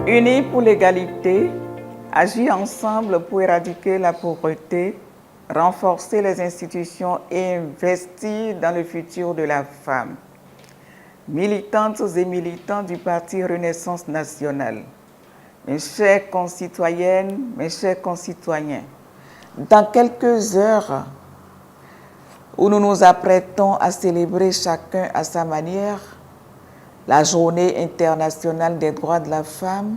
Unis pour l'égalité, agir ensemble pour éradiquer la pauvreté, renforcer les institutions et investir dans le futur de la femme. Militantes et militants du Parti Renaissance nationale, mes chères concitoyennes, mes chers concitoyens, dans quelques heures où nous nous apprêtons à célébrer chacun à sa manière la Journée internationale des droits de la femme,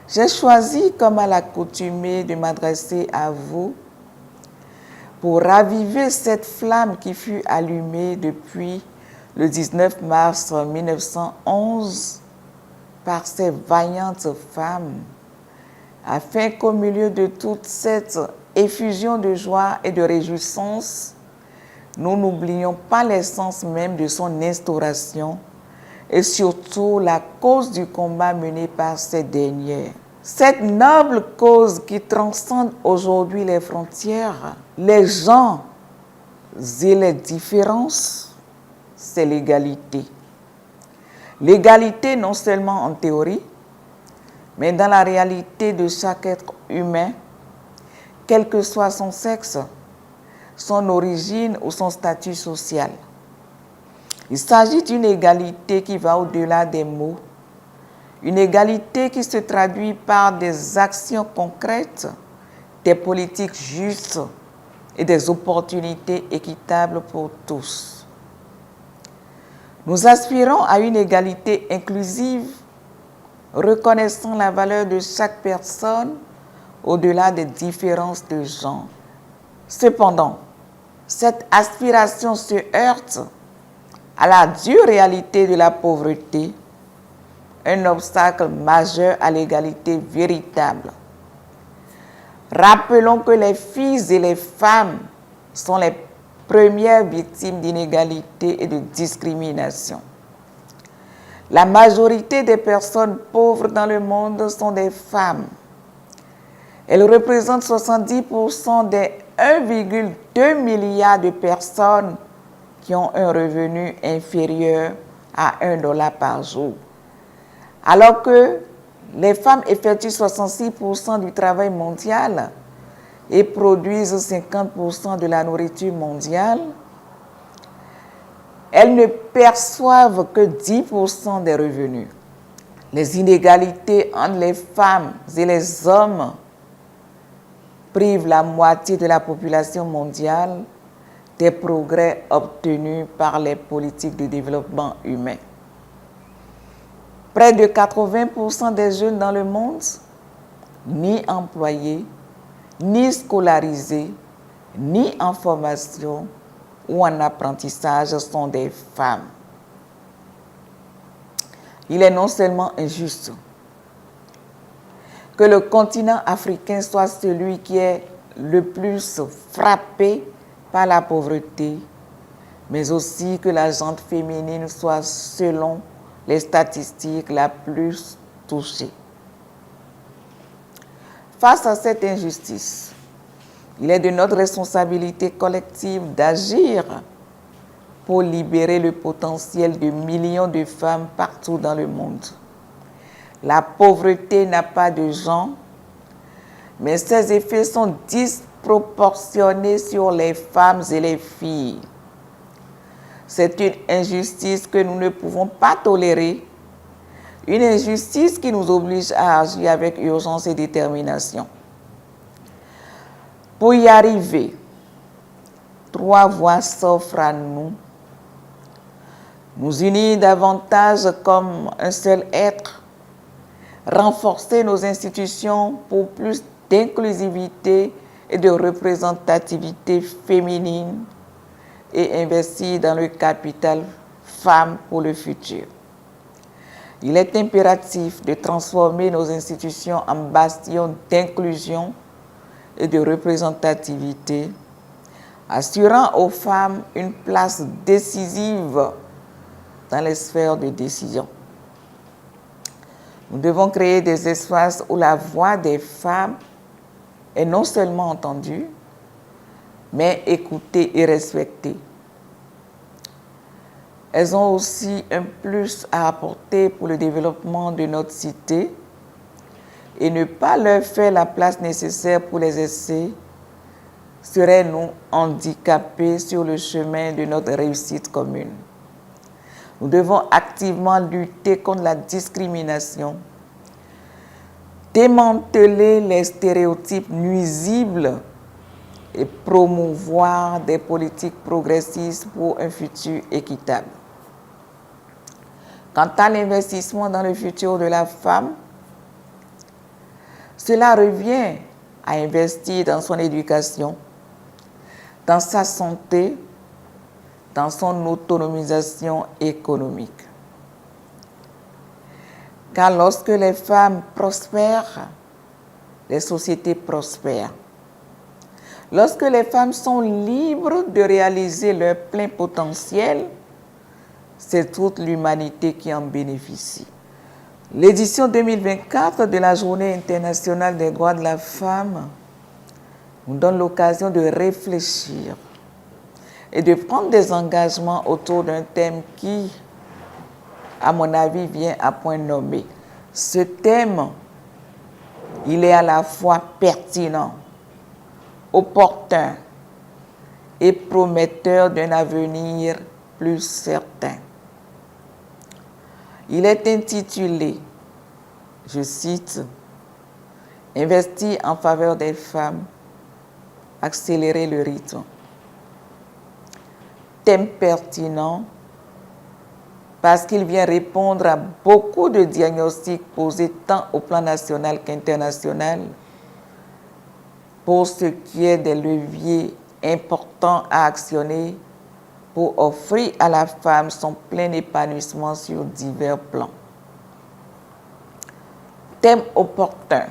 j'ai choisi, comme à l'accoutumée, de m'adresser à vous pour raviver cette flamme qui fut allumée depuis le 19 mars 1911 par ces vaillantes femmes, afin qu'au milieu de toute cette effusion de joie et de réjouissance, nous n'oublions pas l'essence même de son instauration et surtout la cause du combat mené par ces dernières. Cette noble cause qui transcende aujourd'hui les frontières, les gens et les différences, c'est l'égalité. L'égalité non seulement en théorie, mais dans la réalité de chaque être humain, quel que soit son sexe, son origine ou son statut social. Il s'agit d'une égalité qui va au-delà des mots, une égalité qui se traduit par des actions concrètes, des politiques justes et des opportunités équitables pour tous. Nous aspirons à une égalité inclusive, reconnaissant la valeur de chaque personne au-delà des différences de genre. Cependant, cette aspiration se heurte à la dure réalité de la pauvreté, un obstacle majeur à l'égalité véritable. Rappelons que les filles et les femmes sont les premières victimes d'inégalités et de discrimination. La majorité des personnes pauvres dans le monde sont des femmes. Elles représentent 70% des 1,2 milliard de personnes qui ont un revenu inférieur à $1 par jour. Alors que les femmes effectuent 66% du travail mondial et produisent 50% de la nourriture mondiale, elles ne perçoivent que 10% des revenus. Les inégalités entre les femmes et les hommes privent la moitié de la population mondiale des progrès obtenus par les politiques de développement humain. Près de 80% des jeunes dans le monde, ni employés, ni scolarisés, ni en formation ou en apprentissage, sont des femmes. Il est non seulement injuste que le continent africain soit celui qui est le plus frappé par la pauvreté, mais aussi que la gente féminine soit, selon les statistiques, la plus touchée. Face à cette injustice, il est de notre responsabilité collective d'agir pour libérer le potentiel de millions de femmes partout dans le monde. La pauvreté n'a pas de genre, mais ses effets sont disproportionnés sur les femmes et les filles. C'est une injustice que nous ne pouvons pas tolérer, une injustice qui nous oblige à agir avec urgence et détermination. Pour y arriver, 3 voies s'offrent à nous. Nous unir davantage comme un seul être, renforcer nos institutions pour plus d'inclusivité et de représentativité féminine et investir dans le capital femme pour le futur. Il est impératif de transformer nos institutions en bastions d'inclusion et de représentativité, assurant aux femmes une place décisive dans les sphères de décision. Nous devons créer des espaces où la voix des femmes est non seulement entendue, mais écoutée et respectée. Elles ont aussi un plus à apporter pour le développement de notre cité et ne pas leur faire la place nécessaire pour les essais serait nous handicaper sur le chemin de notre réussite commune. Nous devons activement lutter contre la discrimination, démanteler les stéréotypes nuisibles et promouvoir des politiques progressistes pour un futur équitable. Quant à l'investissement dans le futur de la femme, cela revient à investir dans son éducation, dans sa santé, dans son autonomisation économique. Car lorsque les femmes prospèrent, les sociétés prospèrent. Lorsque les femmes sont libres de réaliser leur plein potentiel, c'est toute l'humanité qui en bénéficie. L'édition 2024 de la Journée internationale des droits de la femme nous donne l'occasion de réfléchir et de prendre des engagements autour d'un thème qui, à mon avis, vient à point nommé. Ce thème, il est à la fois pertinent, opportun et prometteur d'un avenir plus certain. Il est intitulé, je cite, « Investir en faveur des femmes, accélérer le rythme ». Thème pertinent parce qu'il vient répondre à beaucoup de diagnostics posés tant au plan national qu'international pour ce qui est des leviers importants à actionner pour offrir à la femme son plein épanouissement sur divers plans. Thème opportun,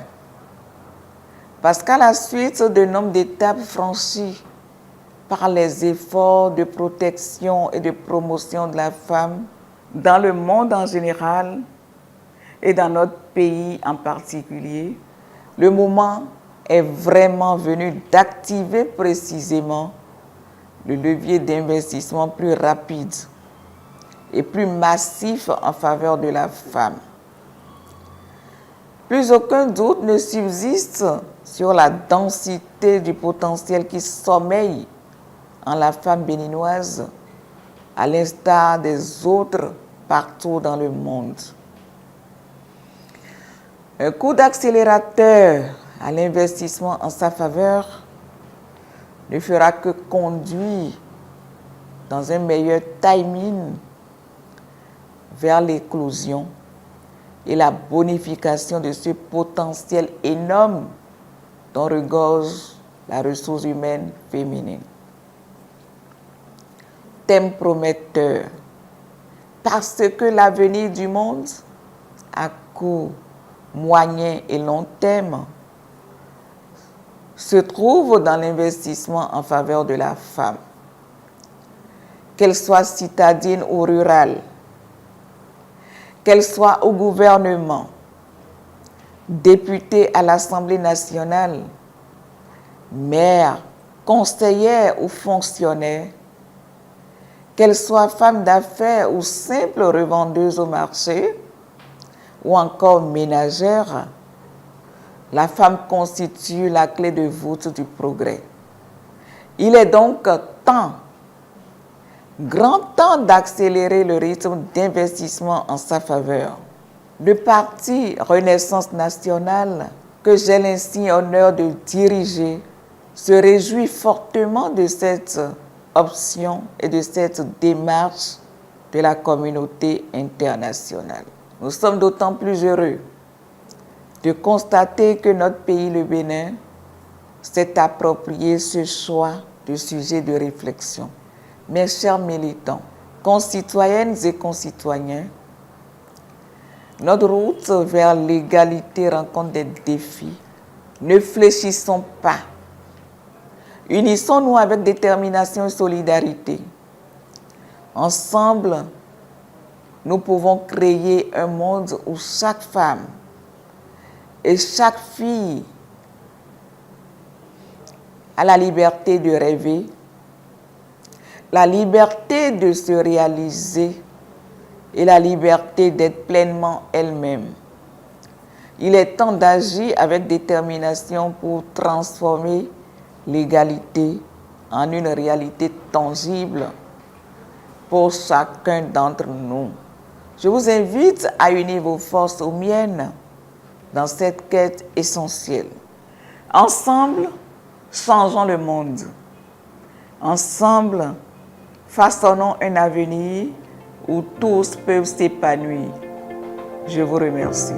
parce qu'à la suite de nombre d'étapes franchies par les efforts de protection et de promotion de la femme dans le monde en général et dans notre pays en particulier, le moment est vraiment venu d'activer précisément le levier d'investissement plus rapide et plus massif en faveur de la femme. Plus aucun doute ne subsiste sur la densité du potentiel qui sommeille en la femme béninoise, à l'instar des autres partout dans le monde. Un coup d'accélérateur à l'investissement en sa faveur ne fera que conduire dans un meilleur timing vers l'éclosion et la bonification de ce potentiel énorme dont regorge la ressource humaine féminine. Thème prometteur, parce que l'avenir du monde, à court, moyen et long terme, se trouve dans l'investissement en faveur de la femme. Qu'elle soit citadine ou rurale, qu'elle soit au gouvernement, députée à l'Assemblée nationale, maire, conseillère ou fonctionnaire, qu'elle soit femme d'affaires ou simple revendeuse au marché, ou encore ménagère, la femme constitue la clé de voûte du progrès. Il est donc grand temps d'accélérer le rythme d'investissement en sa faveur. Le parti Renaissance nationale, que j'ai l'insigne honneur de diriger, se réjouit fortement de cette option et de cette démarche de la communauté internationale. Nous sommes d'autant plus heureux de constater que notre pays, le Bénin, s'est approprié ce choix de sujet de réflexion. Mes chers militants, concitoyennes et concitoyens, notre route vers l'égalité rencontre des défis. Ne fléchissons pas. Unissons-nous avec détermination et solidarité. Ensemble, nous pouvons créer un monde où chaque femme et chaque fille a la liberté de rêver, la liberté de se réaliser et la liberté d'être pleinement elle-même. Il est temps d'agir avec détermination pour transformer l'égalité en une réalité tangible pour chacun d'entre nous. Je vous invite à unir vos forces aux miennes dans cette quête essentielle. Ensemble, changeons le monde. Ensemble, façonnons un avenir où tous peuvent s'épanouir. Je vous remercie.